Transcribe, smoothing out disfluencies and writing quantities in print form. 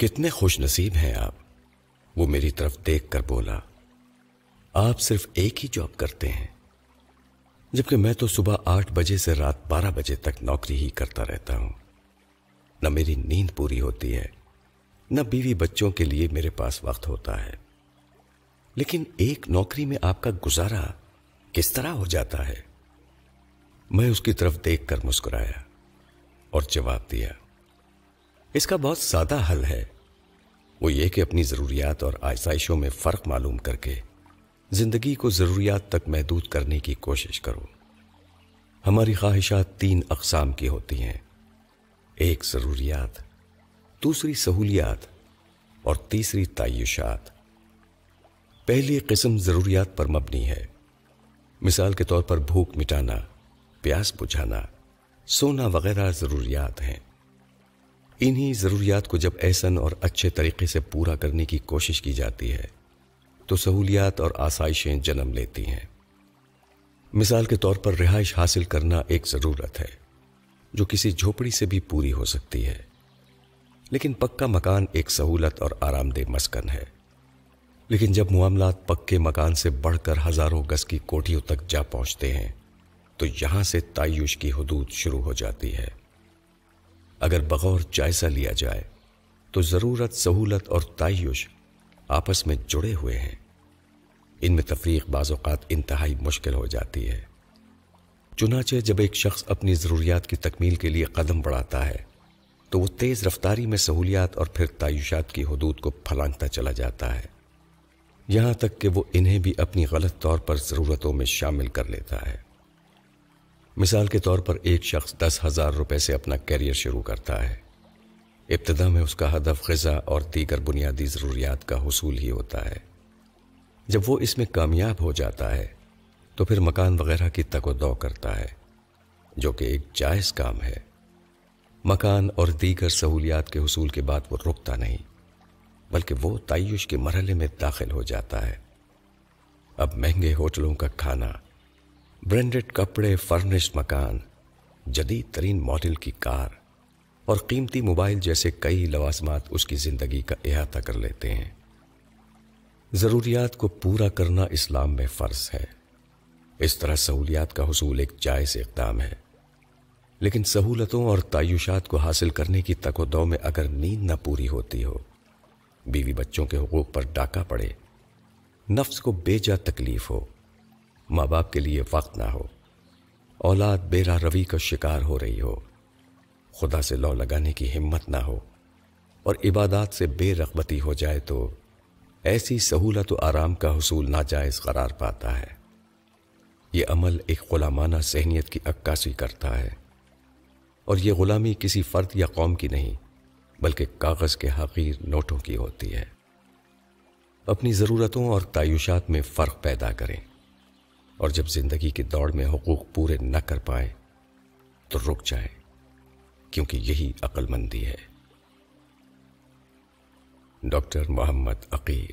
کتنے خوش نصیب ہیں آپ، وہ میری طرف دیکھ کر بولا۔ آپ صرف ایک ہی جاب کرتے ہیں، جبکہ میں تو صبح 8 بجے سے رات 12 بجے تک نوکری ہی کرتا رہتا ہوں۔ نہ میری نیند پوری ہوتی ہے، نہ بیوی بچوں کے لیے میرے پاس وقت ہوتا ہے۔ لیکن ایک نوکری میں آپ کا گزارا کس طرح ہو جاتا ہے؟ میں اس کی طرف دیکھ کر مسکرایا اور جواب دیا، اس کا بہت سادہ حل ہے، وہ یہ کہ اپنی ضروریات اور آسائشوں میں فرق معلوم کر کے زندگی کو ضروریات تک محدود کرنے کی کوشش کرو۔ ہماری خواہشات 3 اقسام کی ہوتی ہیں، ایک ضروریات، دوسری سہولیات اور تیسری تعیشات۔ پہلی قسم ضروریات پر مبنی ہے، مثال کے طور پر بھوک مٹانا، پیاس بجھانا، سونا وغیرہ ضروریات ہیں۔ انہی ضروریات کو جب احسن اور اچھے طریقے سے پورا کرنے کی کوشش کی جاتی ہے تو سہولیات اور آسائشیں جنم لیتی ہیں۔ مثال کے طور پر رہائش حاصل کرنا ایک ضرورت ہے جو کسی جھوپڑی سے بھی پوری ہو سکتی ہے، لیکن پکا مکان ایک سہولت اور آرام دہ مسکن ہے۔ لیکن جب معاملات پکے مکان سے بڑھ کر ہزاروں گز کی کوٹھیوں تک جا پہنچتے ہیں تو یہاں سے تعیش کی حدود شروع ہو جاتی ہے۔ اگر بغور جائزہ لیا جائے تو ضرورت، سہولت اور تعیش آپس میں جڑے ہوئے ہیں۔ ان میں تفریق بعض اوقات انتہائی مشکل ہو جاتی ہے۔ چنانچہ جب ایک شخص اپنی ضروریات کی تکمیل کے لیے قدم بڑھاتا ہے تو وہ تیز رفتاری میں سہولیات اور پھر تعیشات کی حدود کو پھلانگتا چلا جاتا ہے، یہاں تک کہ وہ انہیں بھی اپنی غلط طور پر ضرورتوں میں شامل کر لیتا ہے۔ مثال کے طور پر ایک شخص 10,000 روپے سے اپنا کیریئر شروع کرتا ہے۔ ابتدا میں اس کا ہدف غذا اور دیگر بنیادی ضروریات کا حصول ہی ہوتا ہے۔ جب وہ اس میں کامیاب ہو جاتا ہے تو پھر مکان وغیرہ کی تگ و دو کرتا ہے، جو کہ ایک جائز کام ہے۔ مکان اور دیگر سہولیات کے حصول کے بعد وہ رکتا نہیں، بلکہ وہ تعیش کے مرحلے میں داخل ہو جاتا ہے۔ اب مہنگے ہوٹلوں کا کھانا، برانڈڈ کپڑے، فرنشڈ مکان، جدید ترین ماڈل کی کار اور قیمتی موبائل جیسے کئی لوازمات اس کی زندگی کا احاطہ کر لیتے ہیں۔ ضروریات کو پورا کرنا اسلام میں فرض ہے۔ اس طرح سہولیات کا حصول ایک جائز اقدام ہے، لیکن سہولتوں اور تعیشات کو حاصل کرنے کی تگ و دو میں اگر نیند نہ پوری ہوتی ہو، بیوی بچوں کے حقوق پر ڈاکہ پڑے، نفس کو بے جا تکلیف ہو، ماں باپ کے لیے وقت نہ ہو، اولاد بے راہ روی کا شکار ہو رہی ہو، خدا سے لو لگانے کی ہمت نہ ہو اور عبادات سے بے رغبتی ہو جائے تو ایسی سہولت و آرام کا حصول ناجائز قرار پاتا ہے۔ یہ عمل ایک غلامانہ ذہنیت کی عکاسی کرتا ہے، اور یہ غلامی کسی فرد یا قوم کی نہیں بلکہ کاغذ کے حقیر نوٹوں کی ہوتی ہے۔ اپنی ضرورتوں اور تعیشات میں فرق پیدا کریں، اور جب زندگی کی دوڑ میں حقوق پورے نہ کر پائیں تو رک جائیں، کیونکہ یہی عقل مندی ہے۔ ڈاکٹر محمد عقیل۔